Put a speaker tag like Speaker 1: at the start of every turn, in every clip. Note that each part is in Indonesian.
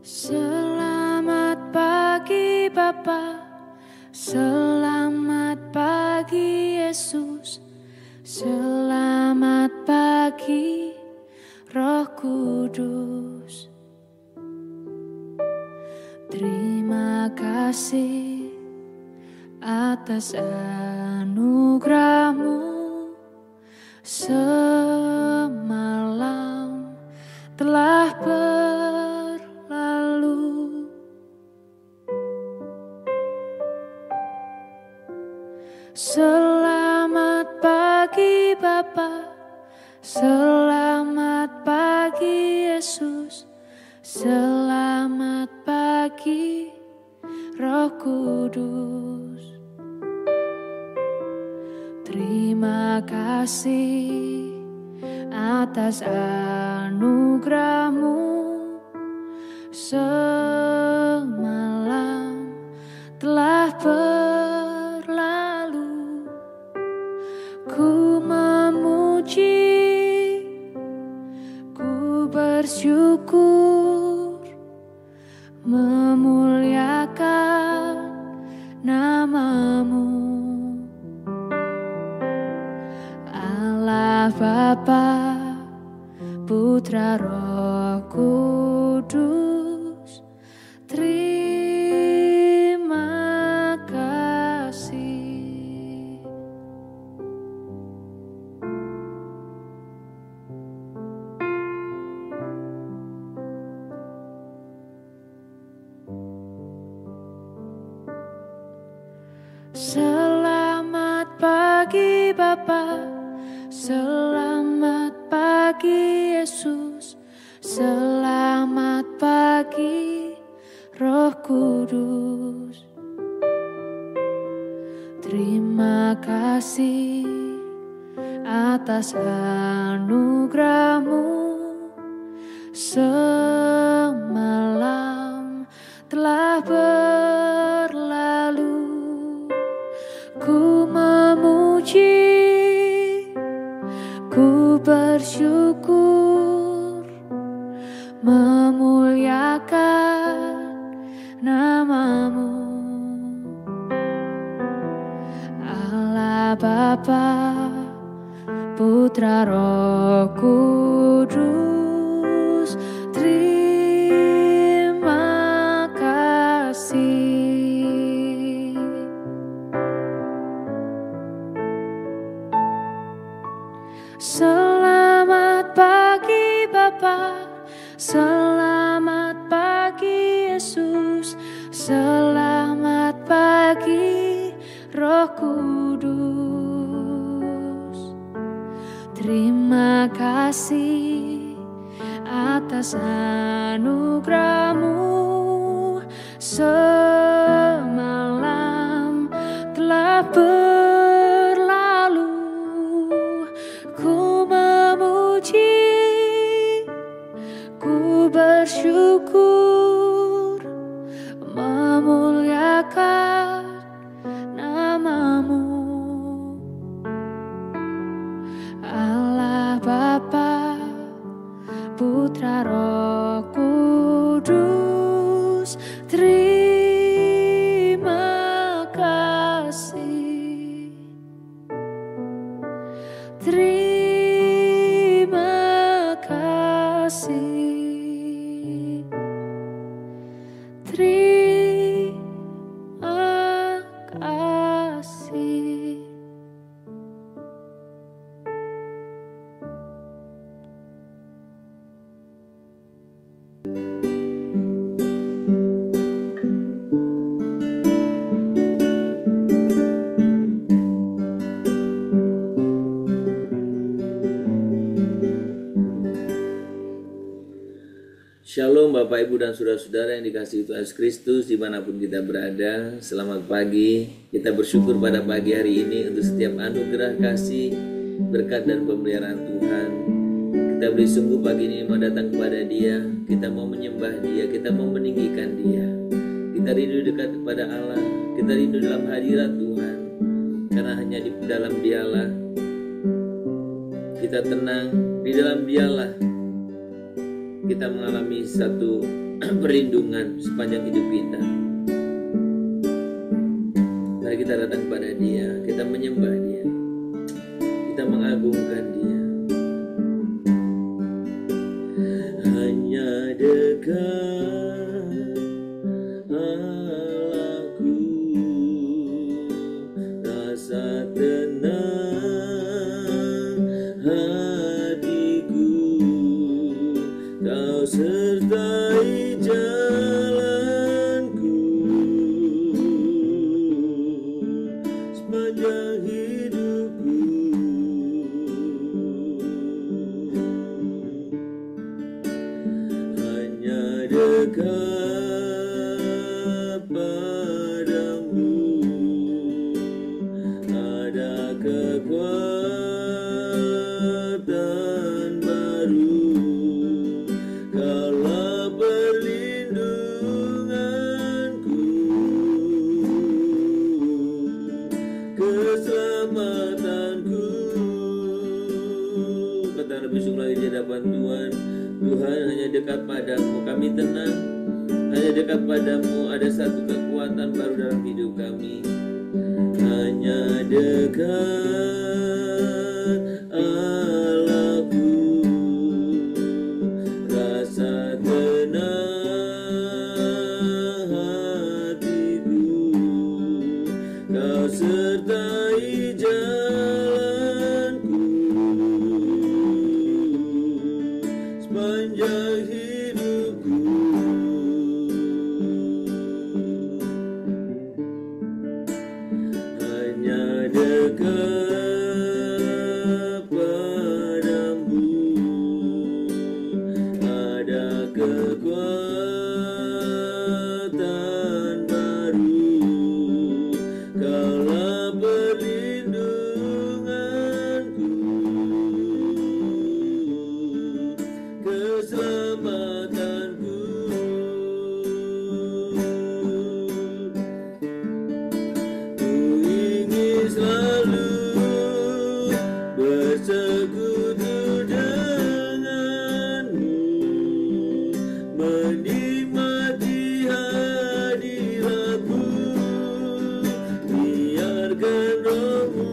Speaker 1: Selamat pagi Bapa, selamat pagi Yesus, selamat pagi Roh Kudus. Terima kasih atas anugerah-Mu, semalam telah berlalu. Selamat pagi Bapa, selamat pagi Yesus, selamat pagi Roh Kudus. Terima kasih atas anugerah-Mu, semalam telah berlalu. Ku memuji, ku bersyukur, memuliakan nama-Mu. Allah Bapa, Putra Roh Kudus, terima kasih. Selamat pagi Bapa, selamat pagi Yesus, selamat pagi Roh Kudus. Terima kasih atas anugerah-Mu, semalam telah berlalu. Ku memuji, ku bersyukur, memuliakan nama-Mu. Allah Bapa, Putra Roh Kudus, terima kasih. Selamat pagi Bapa, selamat pagi Yesus, selamat pagi Roh Kudus. Terima kasih atas anugerah-Mu, semalam telah berlalu. Ku memuji, ku bersyukur, memuliakan nama-Mu. Allah Bapa, Putra Roh Kudus, terima kasih. Terima kasih. Terima kasih.
Speaker 2: Shalom Bapak Ibu dan Saudara-saudara yang dikasihi Tuhan Yesus Kristus dimanapun kita berada. Selamat pagi. Kita bersyukur pada pagi hari ini untuk setiap anugerah kasih, berkat dan pemeliharaan Tuhan. Kita beri sungguh pagi ini mau datang kepada Dia. Kita mau menyembah Dia, kita mau meninggikan Dia. Kita rindu dekat kepada Allah, kita rindu dalam hadirat Tuhan. Karena hanya di dalam Dialah kita tenang, di dalam Dialah kita mengalami satu perlindungan sepanjang hidup kita. Mari kita datang kepada Dia, kita menyembah Dia, kita mengagungkan Dia. Hanya dekat Allahku, rasa tenang hatiku, Kau sertai jalanku sepanjang hidupku. Hanya dekat padamu ada kekuatan baru, Kaulah perlindunganku, keselamatanku. Kata lebih sungguh lagi di hadapan Tuhan. Tuhan, hanya dekat padamu kami tenang, hanya dekat padamu ada satu kekuatan baru dalam hidup kami. Hanya dekat Allahku, rasa tenang hatiku, Kau sertai jalanku sepanjang hidupku. Hanya dekat padamu ada kekuatan baru, Kaulah perlindunganku, keselamatanku. Ku ingin selalu bersekutu denganmu, menikmati hadiratmu, biarkan Rohmu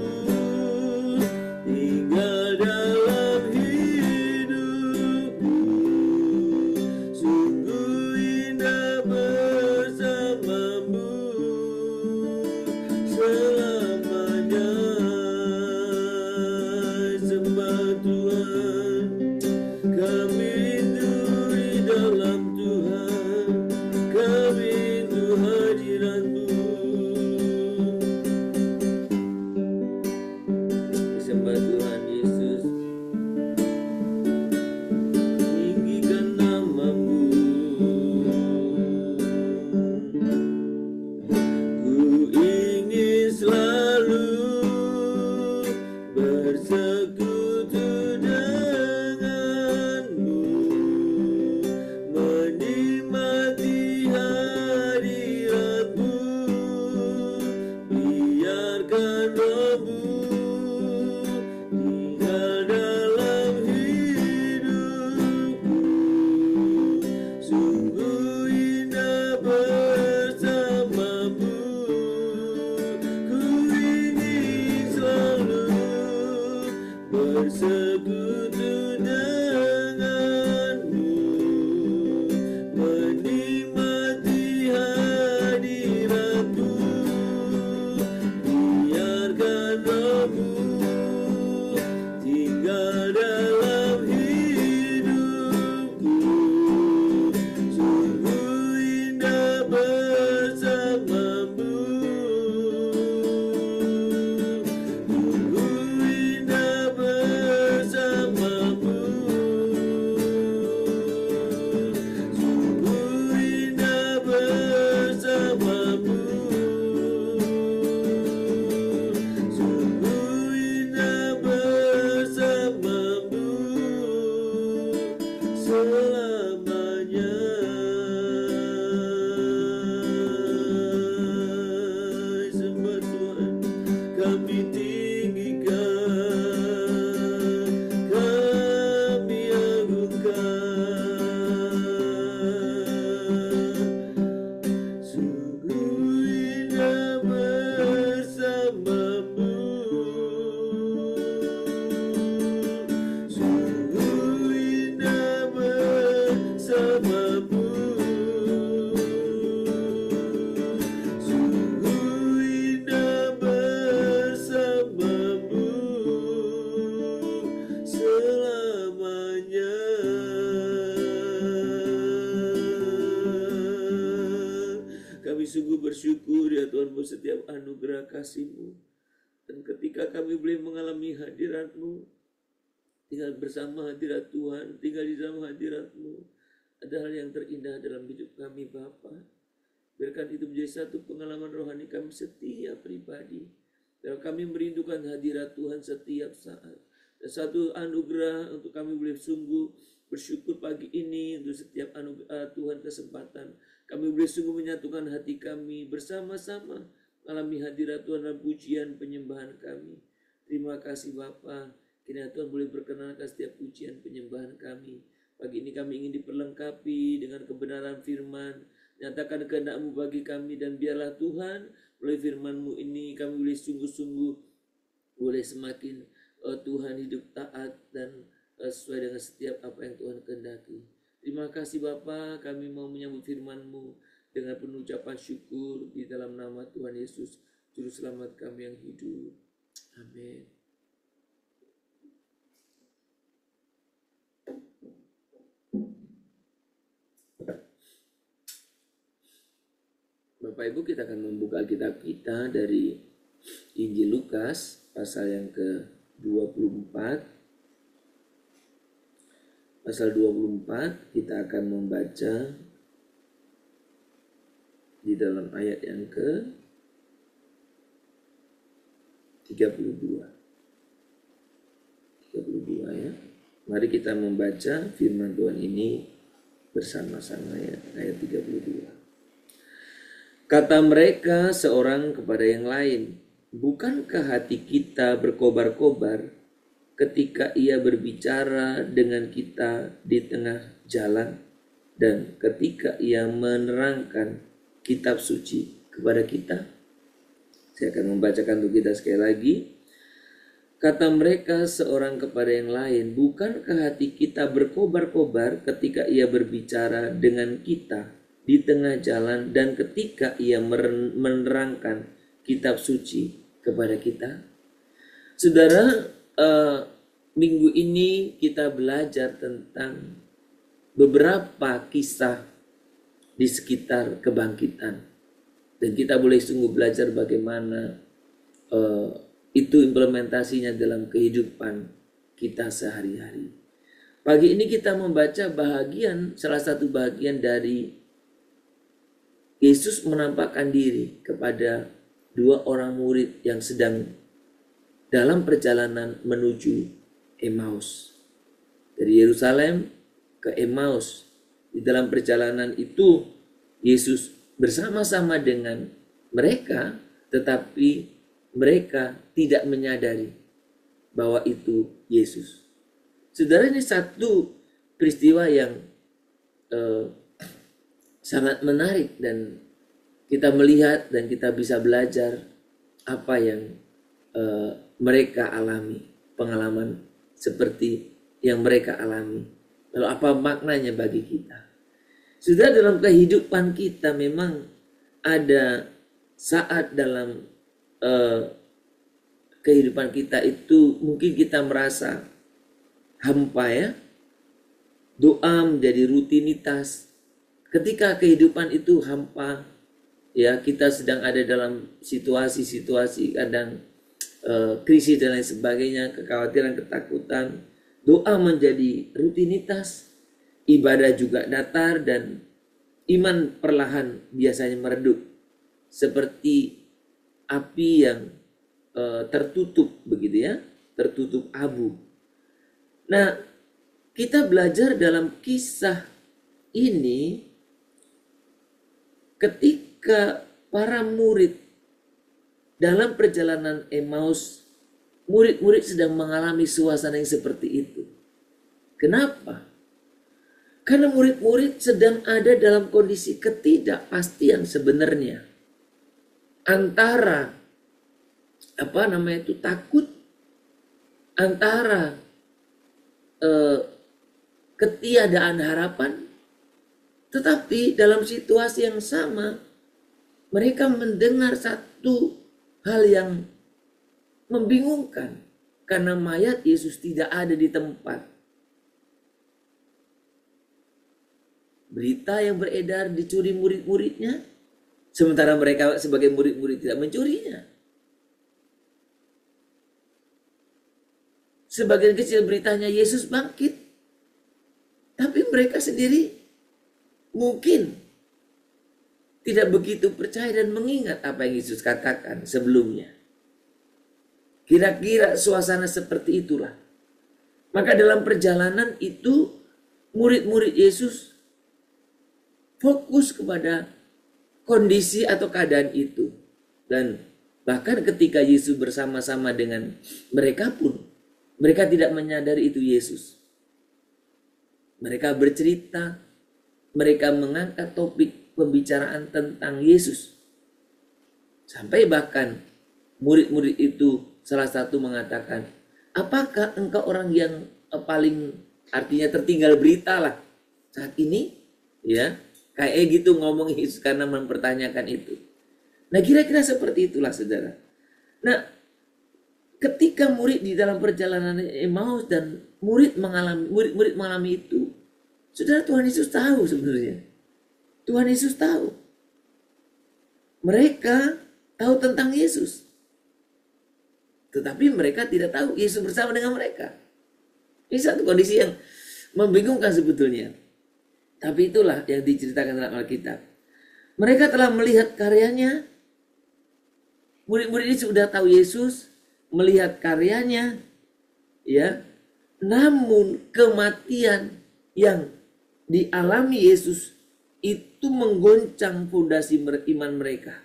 Speaker 2: tinggal dalam hidupku. Sungguh indah bersamamu selamanya. Sembah Tuhan, kami rindu di dalam Tuhan, kami rindu hadirat-Mu. Sembah Tuhan Yesus, tinggikan nama-Mu. Ku ingin selalu bersekutu denganmu, menikmati hadirat-Mu, biarkan Roh-Mu tinggal dalam hidupku. Sungguh indah bersamamu. Ku ingin selalu bersekutu denganmu, menikmati hadirat-Mu, biarkan Roh-Mu tinggal dalam hidupku. Sungguh indah bersamamu, sungguh indah bersamamu, sungguh indah bersamamu, sungguh indah bersamamu selamanya. Sembah Tuhan, kami tinggikan, kami agungkan. bersamamu. Sungguh indah bersamamu selamanya. Kami sungguh bersyukur ya Tuhan buat setiap anugerah kasih-Mu. Dan ketika kami boleh mengalami hadirat-Mu, tinggal bersama hadirat Tuhan, tinggal di dalam hadirat-Mu, ada hal yang terindah dalam hidup kami Bapa. Biarkan itu menjadi satu pengalaman rohani kami setiap pribadi. Biar kami merindukan hadirat Tuhan setiap saat. Dan satu anugerah untuk kami boleh sungguh bersyukur pagi ini untuk setiap anugerah Tuhan kesempatan. Kami boleh sungguh menyatukan hati kami bersama-sama mengalami hadirat Tuhan dalam pujian penyembahan kami. Terima kasih Bapa. Kiranya Tuhan boleh berkenankan setiap pujian penyembahan kami. Pagi ini kami ingin diperlengkapi dengan kebenaran firman. Nyatakan kehendak-Mu bagi kami dan biarlah Tuhan melalui firman-Mu ini kami boleh sungguh-sungguh boleh semakin Tuhan hidup taat dan sesuai dengan setiap apa yang Tuhan kehendaki. Terima kasih Bapa, kami mau menyambut firman-Mu dengan penuh ucapan syukur di dalam nama Tuhan Yesus, Juru Selamat kami yang hidup. Amin. Bapak Ibu, kita akan membuka Alkitab kita dari Injil Lukas pasal yang ke-24. Pasal 24 kita akan membaca di dalam ayat yang ke-32. 32 ya. Mari kita membaca firman Tuhan ini bersama-sama ya, ayat 32. Kata mereka seorang kepada yang lain, "Bukankah hati kita berkobar-kobar ketika ia berbicara dengan kita di tengah jalan dan ketika ia menerangkan kitab suci kepada kita?" Saya akan membacakan untuk kita sekali lagi. Kata mereka seorang kepada yang lain, "Bukankah hati kita berkobar-kobar ketika ia berbicara dengan kita di tengah jalan dan ketika ia menerangkan kitab suci kepada kita?" Saudara, minggu ini kita belajar tentang beberapa kisah di sekitar kebangkitan. Dan kita boleh sungguh belajar bagaimana itu implementasinya dalam kehidupan kita sehari-hari. Pagi ini kita membaca salah satu bagian dari Yesus menampakkan diri kepada dua orang murid yang sedang dalam perjalanan menuju Emmaus. Dari Yerusalem ke Emmaus. Di dalam perjalanan itu Yesus bersama-sama dengan mereka, tetapi mereka tidak menyadari bahwa itu Yesus. Saudara, ini satu peristiwa yang sangat menarik dan kita melihat dan kita bisa belajar apa yang mereka alami, pengalaman seperti yang mereka alami. Lalu apa maknanya bagi kita? Sudah dalam kehidupan kita memang ada saat dalam kehidupan kita itu mungkin kita merasa hampa ya. Doa menjadi rutinitas. Ketika kehidupan itu hampa, ya kita sedang ada dalam situasi-situasi kadang krisis dan lain sebagainya, kekhawatiran, ketakutan, doa menjadi rutinitas, ibadah juga datar dan iman perlahan biasanya meredup seperti api yang tertutup begitu ya, tertutup abu. Nah, kita belajar dalam kisah ini ketika para murid dalam perjalanan Emmaus, murid-murid sedang mengalami suasana yang seperti itu. Kenapa? Karena murid-murid sedang ada dalam kondisi ketidakpastian sebenarnya. Antara takut, antara ketiadaan harapan, Tetapi dalam situasi yang sama, mereka mendengar satu hal yang membingungkan. Karena mayat Yesus tidak ada di tempat. Berita yang beredar dicuri murid-muridnya, sementara mereka sebagai murid-murid tidak mencurinya. Sebagian kecil beritanya Yesus bangkit, tapi mereka sendiri mungkin tidak begitu percaya dan mengingat apa yang Yesus katakan sebelumnya. Kira-kira suasana seperti itulah. Maka dalam perjalanan itu murid-murid Yesus fokus kepada kondisi atau keadaan itu. Dan bahkan ketika Yesus bersama-sama dengan mereka pun, mereka tidak menyadari itu Yesus. Mereka bercerita, mereka mengangkat topik pembicaraan tentang Yesus. Sampai bahkan murid-murid itu salah satu mengatakan, apakah engkau orang yang paling, artinya tertinggal berita lah saat ini? Ya, kayak gitu ngomong Yesus karena mempertanyakan itu. Nah, kira-kira seperti itulah saudara. Nah, ketika murid di dalam perjalanan Emmaus dan murid mengalami itu, saudara, Tuhan Yesus tahu sebenarnya. Tuhan Yesus tahu. Mereka tahu tentang Yesus. Tetapi mereka tidak tahu Yesus bersama dengan mereka. Ini satu kondisi yang membingungkan sebetulnya. Tapi itulah yang diceritakan dalam Alkitab. Mereka telah melihat karyanya. Murid-murid ini sudah tahu Yesus, melihat karyanya, ya. Namun kematian yang dialami Yesus itu menggoncang fondasi iman mereka.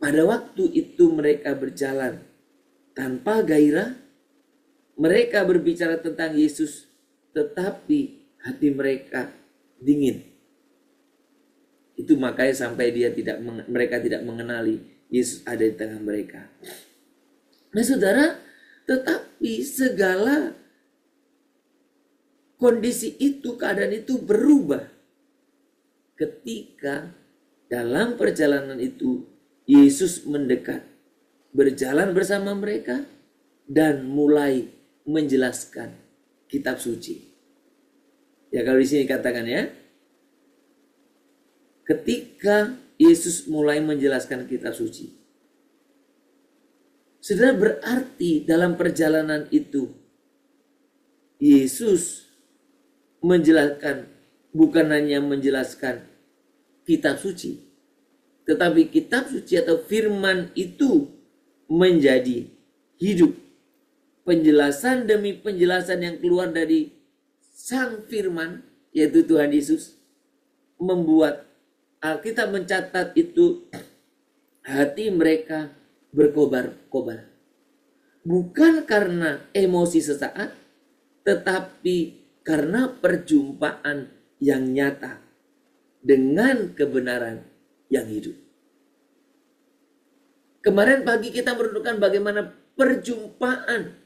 Speaker 2: Pada waktu itu mereka berjalan tanpa gairah. Mereka berbicara tentang Yesus, tetapi hati mereka dingin. Itu makanya sampai mereka tidak mengenali Yesus ada di tengah mereka. Nah saudara, tetapi segala kondisi itu, keadaan itu berubah ketika dalam perjalanan itu Yesus mendekat, berjalan bersama mereka, dan mulai menjelaskan kitab suci. Ya, kalau di sini katakan ya, ketika Yesus mulai menjelaskan kitab suci, saudara, berarti dalam perjalanan itu Yesus menjelaskan, bukan hanya menjelaskan kitab suci, tetapi kitab suci atau firman itu menjadi hidup. Penjelasan demi penjelasan yang keluar dari sang firman, yaitu Tuhan Yesus, membuat Alkitab mencatat itu hati mereka berkobar-kobar. Bukan karena emosi sesaat, tetapi karena perjumpaan yang nyata dengan kebenaran yang hidup. Kemarin pagi kita merenungkan bagaimana perjumpaan.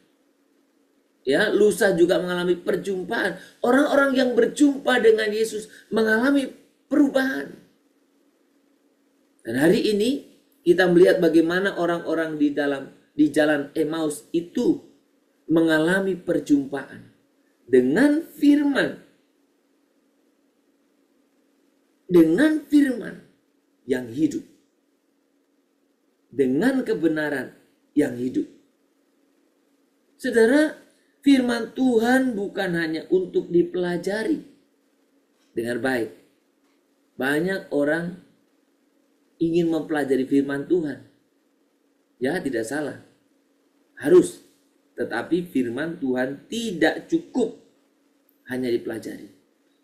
Speaker 2: Ya, lusa juga mengalami perjumpaan. Orang-orang yang berjumpa dengan Yesus mengalami perubahan. Dan hari ini kita melihat bagaimana orang-orang di jalan Emmaus itu mengalami perjumpaan dengan firman. Dengan firman yang hidup. Dengan kebenaran yang hidup. Saudara, firman Tuhan bukan hanya untuk dipelajari. Dengar baik. Banyak orang ingin mempelajari firman Tuhan. Ya, tidak salah. Harus. Tetapi firman Tuhan tidak cukup hanya dipelajari.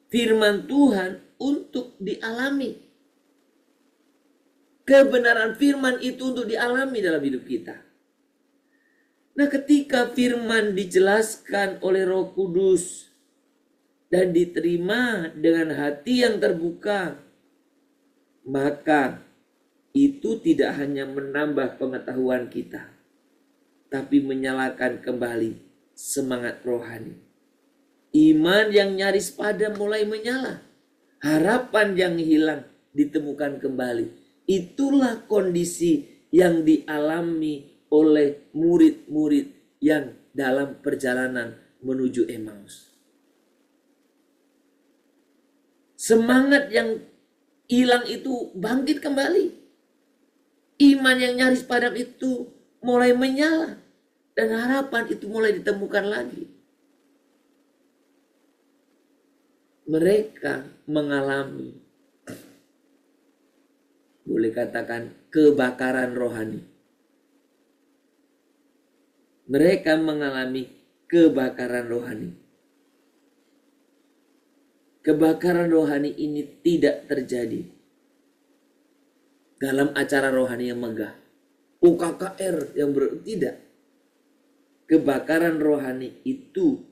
Speaker 2: Firman Tuhan untuk dialami. Kebenaran firman itu untuk dialami dalam hidup kita. Nah, ketika firman dijelaskan oleh Roh Kudus dan diterima dengan hati yang terbuka, maka itu tidak hanya menambah pengetahuan kita, tapi menyalakan kembali semangat rohani. Iman yang nyaris padam mulai menyala. harapan yang hilang ditemukan kembali. Itulah kondisi yang dialami oleh murid-murid yang dalam perjalanan menuju Emmaus. Semangat yang hilang itu bangkit kembali. Iman yang nyaris padam itu mulai menyala. Dan harapan itu mulai ditemukan lagi. Mereka mengalami, boleh katakan, kebakaran rohani. Mereka mengalami kebakaran rohani. Kebakaran rohani ini tidak terjadi dalam acara rohani yang megah, UKKR yang tidak. Kebakaran rohani itu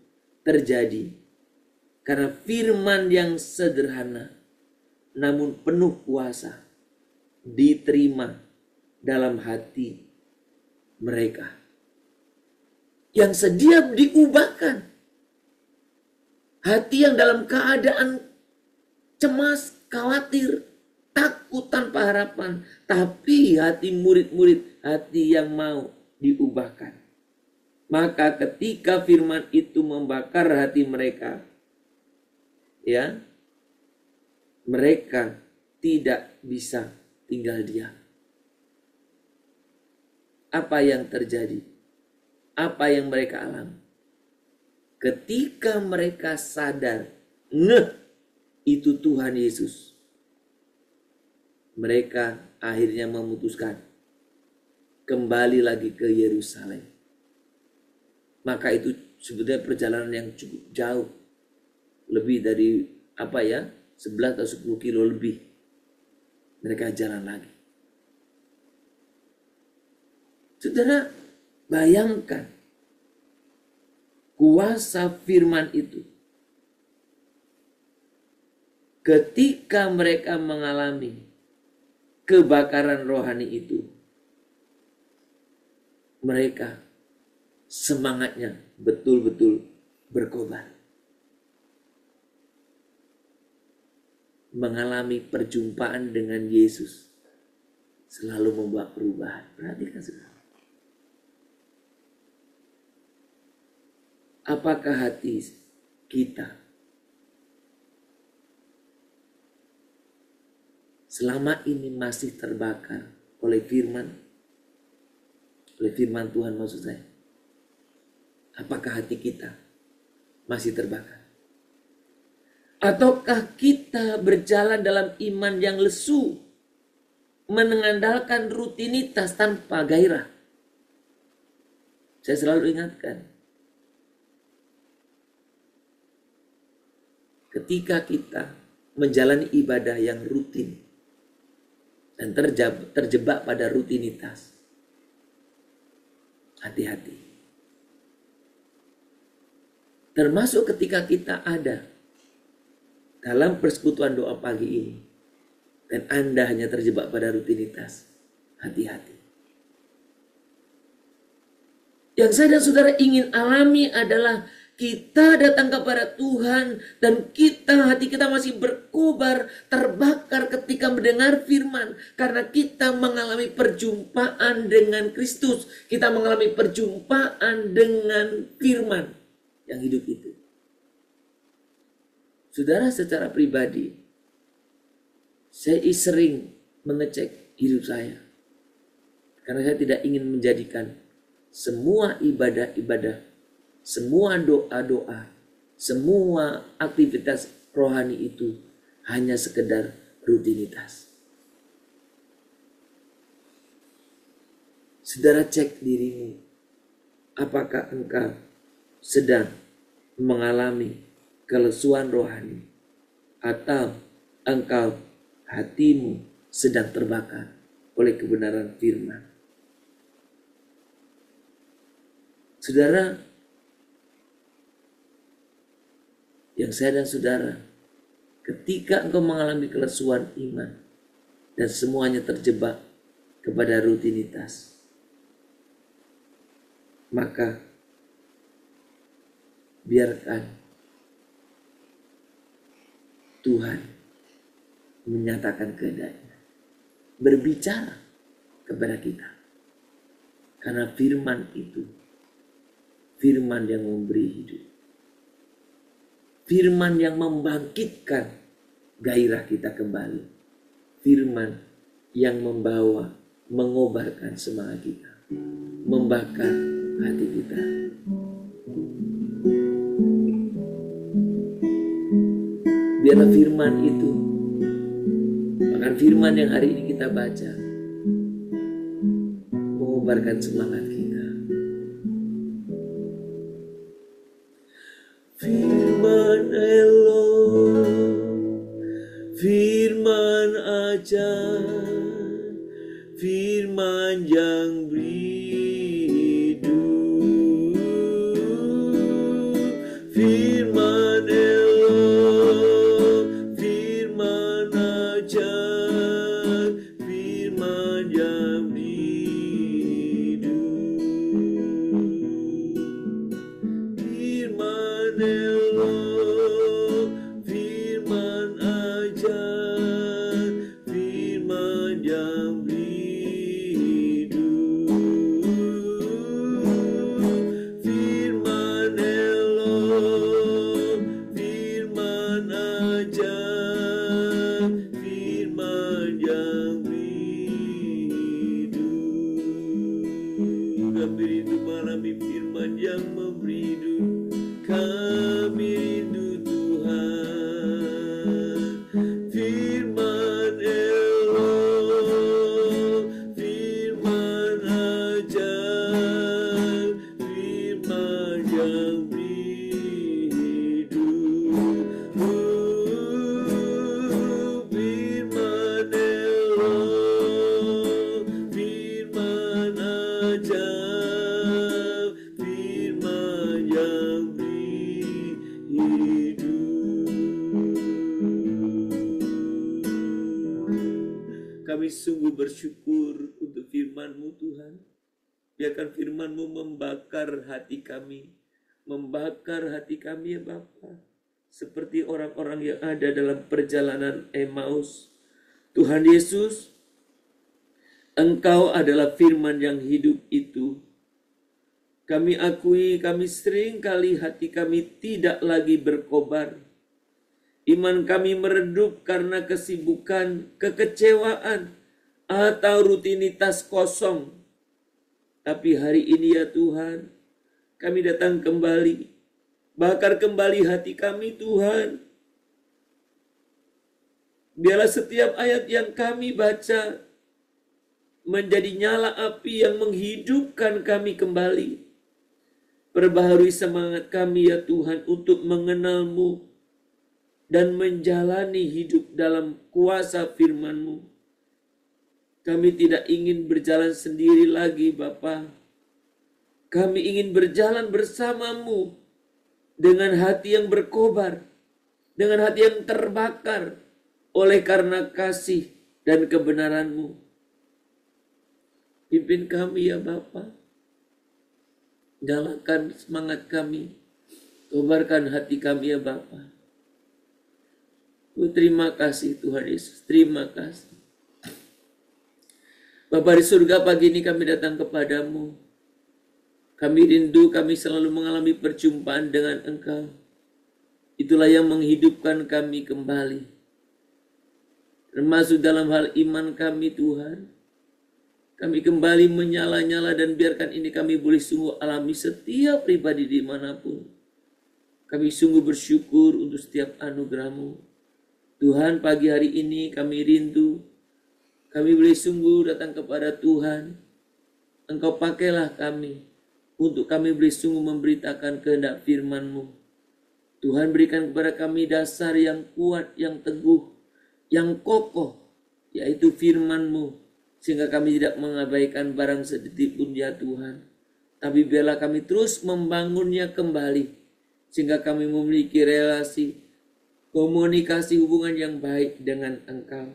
Speaker 2: terjadi karena firman yang sederhana namun penuh kuasa diterima dalam hati mereka yang sedia diubahkan. Hati yang dalam keadaan cemas, khawatir, takut tanpa harapan. Tapi hati murid-murid, hati yang mau diubahkan. Maka ketika firman itu membakar hati mereka, ya, mereka tidak bisa tinggal diam. Apa yang terjadi? Apa yang mereka alami? Ketika mereka sadar, itu Tuhan Yesus, mereka akhirnya memutuskan kembali lagi ke Yerusalem. Maka itu sebetulnya perjalanan yang cukup jauh, lebih dari 11 atau 10 kilo lebih. Mereka jalan lagi. Saudara, bayangkan kuasa firman itu. Ketika mereka mengalami kebakaran rohani itu, mereka semangatnya betul-betul berkobar. Mengalami perjumpaan dengan Yesus selalu membawa perubahan. Perhatikan saudara. Apakah hati kita selama ini masih terbakar oleh firman Tuhan maksud saya? Apakah hati kita masih terbakar? Ataukah kita berjalan dalam iman yang lesu, mengandalkan rutinitas tanpa gairah? Saya selalu ingatkan, ketika kita menjalani ibadah yang rutin dan terjebak pada rutinitas, hati-hati. Termasuk ketika kita ada dalam persekutuan doa pagi ini dan Anda hanya terjebak pada rutinitas, hati-hati. Yang saya dan saudara ingin alami adalah kita datang kepada Tuhan dan hati kita masih berkobar, terbakar ketika mendengar firman. Karena kita mengalami perjumpaan dengan Kristus. Kita mengalami perjumpaan dengan firman yang hidup itu. Saudara, secara pribadi, saya sering mengecek hidup saya. Karena saya tidak ingin menjadikan semua ibadah-ibadah, semua doa-doa, semua aktivitas rohani itu hanya sekedar rutinitas. Saudara, cek dirimu. Apakah engkau sedang mengalami kelesuan rohani? Atau engkau hatimu sedang terbakar oleh kebenaran firman? Saudara, yang saya dan saudara, ketika engkau mengalami kelesuan iman dan semuanya terjebak kepada rutinitas, maka biarkan Tuhan menyatakan kehendaknya, berbicara kepada kita. Karena firman itu, firman yang memberi hidup. Firman yang membangkitkan gairah kita kembali. Firman yang membawa, mengobarkan semangat kita, membakar hati kita. Biarlah firman itu, bahkan firman yang hari ini kita baca, mengobarkan semangat kita. Firman Elohim, firman ajar, firman yang beri hidup. Firman Elohim, firman ajar, firman yang beri hidup. Firman Elohim, firman ajar, firman yang beri hidup. Firman Elohim, firman ajar, firman yang beri hidup. Kami rindu mengalami firman yang memberi hidup. Kami rindu Tuhan. Firman Elohim, firman ajar, firman yang beri hidup. Firman Elohim, firman ajar, firman yang beri hidup. Kami sungguh bersyukur untuk firman-Mu Tuhan. Biarkan firman-Mu membakar hati kami. Membakar hati kami ya Bapa. Seperti orang-orang yang ada dalam perjalanan Emmaus. Tuhan Yesus, Engkau adalah firman yang hidup itu. Kami akui kami sering kali hati kami tidak lagi berkobar. Iman kami meredup karena kesibukan, kekecewaan, atau rutinitas kosong. Tapi hari ini ya Tuhan, kami datang kembali. Bakar kembali hati kami Tuhan. Biarlah setiap ayat yang kami baca menjadi nyala api yang menghidupkan kami kembali. Perbaharui semangat kami ya Tuhan untuk mengenal-Mu dan menjalani hidup dalam kuasa firman-Mu. Kami tidak ingin berjalan sendiri lagi Bapa. Kami ingin berjalan bersama-Mu dengan hati yang berkobar, dengan hati yang terbakar oleh karena kasih dan kebenaran-Mu. Pimpin kami ya Bapa. Nyalakan semangat kami. Kobarkan hati kami ya Bapa. Terima kasih Tuhan Yesus. Terima kasih. Bapa di surga, pagi ini kami datang kepadamu. Kami rindu, kami selalu mengalami perjumpaan dengan Engkau. Itulah yang menghidupkan kami kembali. Termasuk dalam hal iman kami Tuhan. Kami kembali menyala-nyala dan biarkan ini kami boleh sungguh alami setiap pribadi dimanapun. Kami sungguh bersyukur untuk setiap anugerah-Mu. Tuhan, pagi hari ini kami rindu. Kami boleh sungguh datang kepada Tuhan. Engkau pakailah kami untuk kami boleh sungguh memberitakan kehendak firman-Mu. Tuhan, berikan kepada kami dasar yang kuat, yang teguh, yang kokoh, yaitu firman-Mu. Sehingga kami tidak mengabaikan barang sedetik pun ya Tuhan. Tapi biarlah kami terus membangunnya kembali. Sehingga kami memiliki relasi, komunikasi hubungan yang baik dengan Engkau.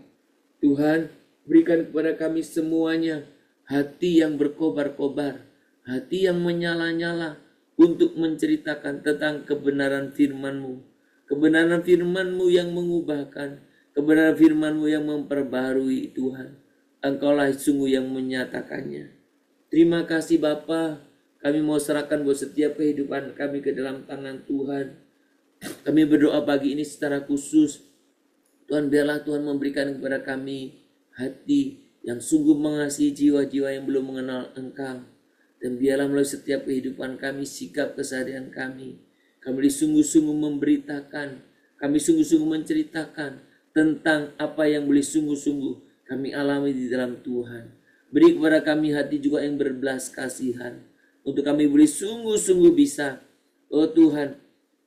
Speaker 2: Tuhan, berikan kepada kami semuanya hati yang berkobar-kobar, hati yang menyala-nyala untuk menceritakan tentang kebenaran firman-Mu. Kebenaran firman-Mu yang mengubahkan, Kebenaran firman-Mu yang memperbarui Tuhan. Engkaulah sungguh yang menyatakannya. Terima kasih Bapa. Kami mau serahkan buat setiap kehidupan kami ke dalam tangan Tuhan. Kami berdoa pagi ini secara khusus. Tuhan, biarlah Tuhan memberikan kepada kami hati yang sungguh mengasihi jiwa-jiwa yang belum mengenal Engkau. Dan biarlah melalui setiap kehidupan kami, sikap keseharian kami sungguh-sungguh memberitakan, kami sungguh-sungguh menceritakan tentang apa yang boleh sungguh-sungguh kami alami di dalam Tuhan. Beri kepada kami hati juga yang berbelas kasihan, untuk kami boleh sungguh-sungguh bisa, oh Tuhan,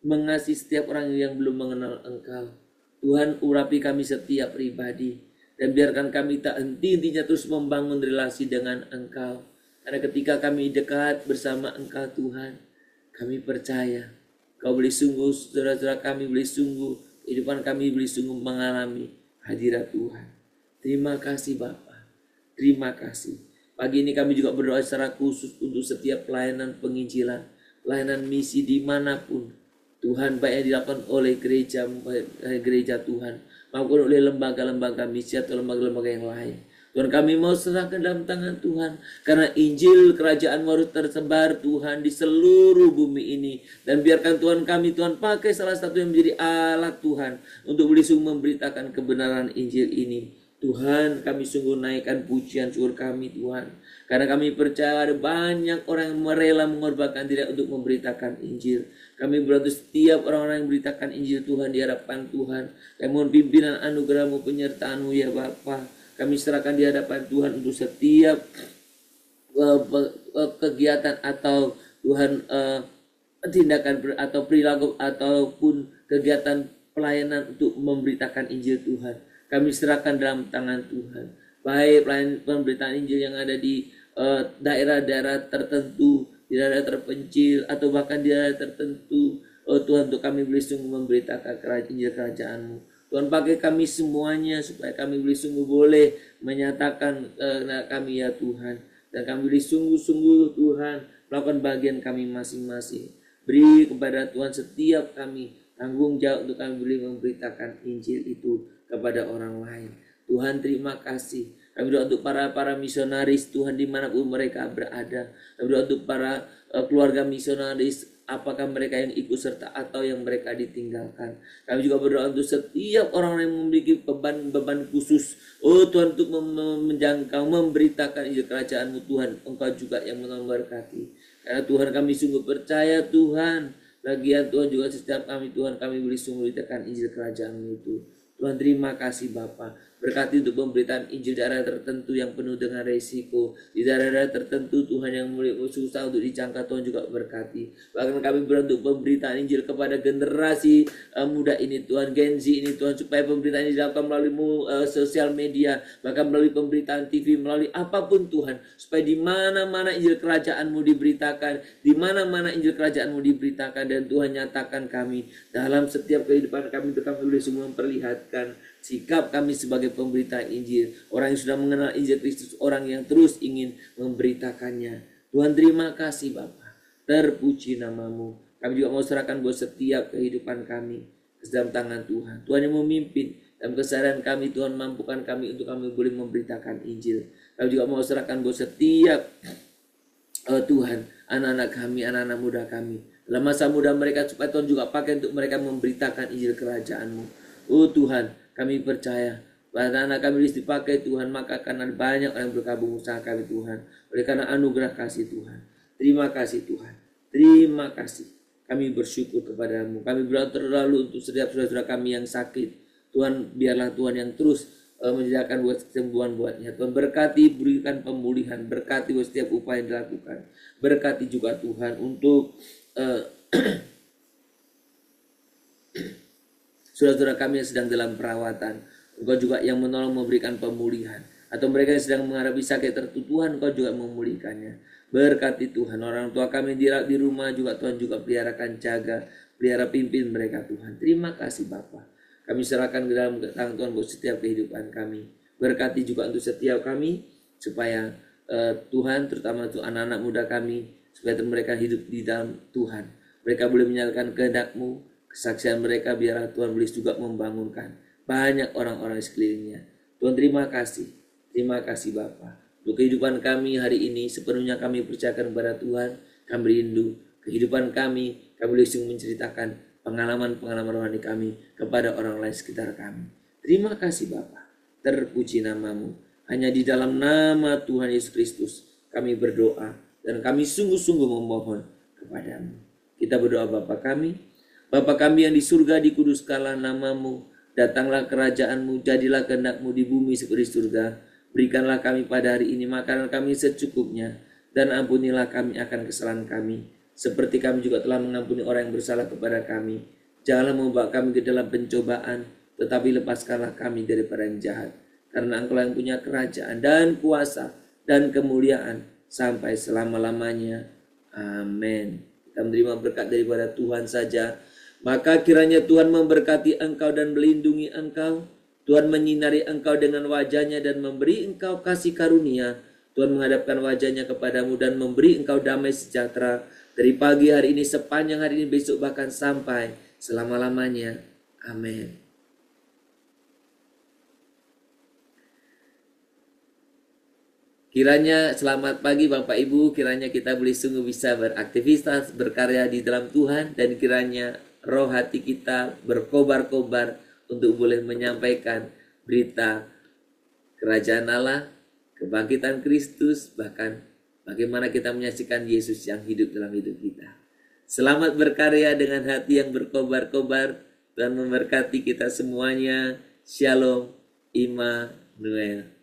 Speaker 2: mengasihi setiap orang yang belum mengenal Engkau. Tuhan, urapi kami setiap pribadi, dan biarkan kami tak henti-hentinya terus membangun relasi dengan Engkau. Karena ketika kami dekat bersama Engkau Tuhan, kami percaya Kau boleh sungguh, saudara-saudara kami boleh sungguh, kehidupan kami boleh sungguh mengalami hadirat Tuhan. Terima kasih Bapa, terima kasih. Pagi ini kami juga berdoa secara khusus untuk setiap pelayanan penginjilan, pelayanan misi dimanapun Tuhan, baik yang dilakukan oleh gereja Tuhan, maupun oleh lembaga-lembaga misi atau lembaga-lembaga yang lain. Tuhan, kami mau serahkan dalam tangan Tuhan, karena Injil kerajaan harus tersebar Tuhan di seluruh bumi ini. Dan biarkan Tuhan kami, Tuhan, pakai salah satu yang menjadi alat Tuhan untuk boleh sungguh memberitakan kebenaran Injil ini. Tuhan, kami sungguh naikkan pujian syukur kami Tuhan, karena kami percaya ada banyak orang yang rela mengorbankan diri untuk memberitakan Injil. Kami berdoa setiap orang-orang yang memberitakan Injil Tuhan di hadapan Tuhan. Kami mohon pimpinan anugerah-Mu, penyertaan-Mu ya Bapa. Kami serahkan di hadapan Tuhan untuk setiap kegiatan atau Tuhan tindakan atau perilaku ataupun kegiatan pelayanan untuk memberitakan Injil Tuhan. Kami serahkan dalam tangan Tuhan. Baik pelayanan pemberitaan Injil yang ada di daerah-daerah tertentu, di daerah terpencil, atau bahkan di daerah tertentu. Tuhan, untuk kami boleh sungguh memberitakan Injil kerajaan-Mu. Tuhan, pakai kami semuanya supaya kami boleh menyatakan kami ya Tuhan. Dan kami boleh sungguh-sungguh Tuhan melakukan bagian kami masing-masing. Beri kepada Tuhan setiap kami tanggung jawab untuk kami boleh memberitakan Injil itu kepada orang lain. Tuhan, terima kasih. Kami doa untuk para misionaris Tuhan dimanapun mereka berada. Kami doa untuk para keluarga misionaris, apakah mereka yang ikut serta atau yang mereka ditinggalkan. Kami juga berdoa untuk setiap orang yang memiliki beban khusus, oh Tuhan, untuk menjangkau, memberitakan Injil kerajaan-Mu Tuhan. Engkau juga yang memberkati. Karena Tuhan, kami sungguh percaya Tuhan, lagian Tuhan juga setiap kami Tuhan, kami boleh sungguh memberitakan Injil kerajaan-Mu itu. Tuhan, terima kasih Bapa. Berkati untuk pemberitaan Injil daerah tertentu yang penuh dengan resiko. Di daerah-daerah tertentu Tuhan yang mulai susah untuk dijangkau, Tuhan juga berkati. Bahkan kami berdoa untuk pemberitaan Injil kepada generasi muda ini Tuhan, Gen Z ini Tuhan, supaya pemberitaan ini dilakukan melalui sosial media, bahkan melalui pemberitaan TV, melalui apapun Tuhan, supaya di mana-mana Injil kerajaan-Mu diberitakan, di mana-mana Injil kerajaan-Mu diberitakan, dan Tuhan nyatakan kami dalam setiap kehidupan kami, untuk kami boleh semua memperlihatkan sikap kami sebagai pemberita Injil, orang yang sudah mengenal Injil Kristus, orang yang terus ingin memberitakannya. Tuhan, terima kasih Bapa, terpuji nama-Mu. Kami juga mau serahkan buat setiap kehidupan kami ke dalam tangan Tuhan. Tuhan yang memimpin dalam keseharian kami, Tuhan mampukan kami untuk kami boleh memberitakan Injil. Kami juga mau serahkan buat setiap Tuhan, anak-anak kami, anak-anak muda kami, dalam masa muda mereka, supaya Tuhan juga pakai untuk mereka memberitakan Injil kerajaan-Mu. Oh Tuhan, kami percaya pada anak kami dipakai Tuhan, maka akan ada banyak orang yang berkabung usaha kami Tuhan, oleh karena anugerah kasih Tuhan. Terima kasih Tuhan, terima kasih. Kami bersyukur kepada-Mu. Kami berdoa terlalu untuk setiap saudara-saudara kami yang sakit. Tuhan, biarlah Tuhan yang terus menyediakan buat kesembuhan buatnya. Tuhan, berkati, berikan pemulihan, berkati buat setiap upaya yang dilakukan. Berkati juga Tuhan untuk saudara-saudara kami yang sedang dalam perawatan. Engkau juga yang menolong memberikan pemulihan. Atau mereka yang sedang menghadapi sakit tertentu, Tuhan, Engkau juga memulihkannya. Berkati Tuhan, orang tua kami di rumah juga Tuhan juga peliharakan, jaga, pelihara, pimpin mereka Tuhan. Terima kasih Bapa. Kami serahkan ke dalam tangan Tuhan buat setiap kehidupan kami. Berkati juga untuk setiap kami, supaya Tuhan, terutama untuk anak-anak muda kami, supaya mereka hidup di dalam Tuhan. Mereka boleh menyatakan kehendak-Mu, kesaksian mereka biarlah Tuhan boleh juga membangunkan banyak orang-orang di sekelilingnya. Tuhan terima kasih Bapa. Untuk kehidupan kami hari ini sepenuhnya kami percayakan kepada Tuhan. Kami rindu kehidupan kami boleh sungguh menceritakan pengalaman-pengalaman rohani kami kepada orang lain sekitar kami. Terima kasih Bapa. Terpuji namamu. Hanya di dalam nama Tuhan Yesus Kristus kami berdoa dan kami sungguh-sungguh memohon kepadamu. Kita berdoa Bapa kami yang di surga, dikuduskanlah namamu, datanglah kerajaanmu, jadilah kehendakmu di bumi seperti di surga. Berikanlah kami pada hari ini makanan kami secukupnya, dan ampunilah kami akan kesalahan kami, seperti kami juga telah mengampuni orang yang bersalah kepada kami. Janganlah membawa kami ke dalam pencobaan, tetapi lepaskanlah kami daripada yang jahat. Karena Engkau yang punya kerajaan dan kuasa dan kemuliaan sampai selama-lamanya. Amin. Kita menerima berkat daripada Tuhan saja. Maka kiranya Tuhan memberkati engkau dan melindungi engkau. Tuhan menyinari engkau dengan wajahnya dan memberi engkau kasih karunia. Tuhan menghadapkan wajahnya kepadamu dan memberi engkau damai sejahtera. Dari pagi hari ini, sepanjang hari ini, besok bahkan sampai selama-lamanya. Amin. Kiranya selamat pagi Bapak Ibu, kiranya kita boleh sungguh bisa beraktivitas, berkarya di dalam Tuhan, dan kiranya roh hati kita berkobar-kobar untuk boleh menyampaikan berita kerajaan Allah, kebangkitan Kristus, bahkan bagaimana kita menyaksikan Yesus yang hidup dalam hidup kita. Selamat berkarya dengan hati yang berkobar-kobar. Tuhan memberkati kita semuanya. Shalom, Immanuel.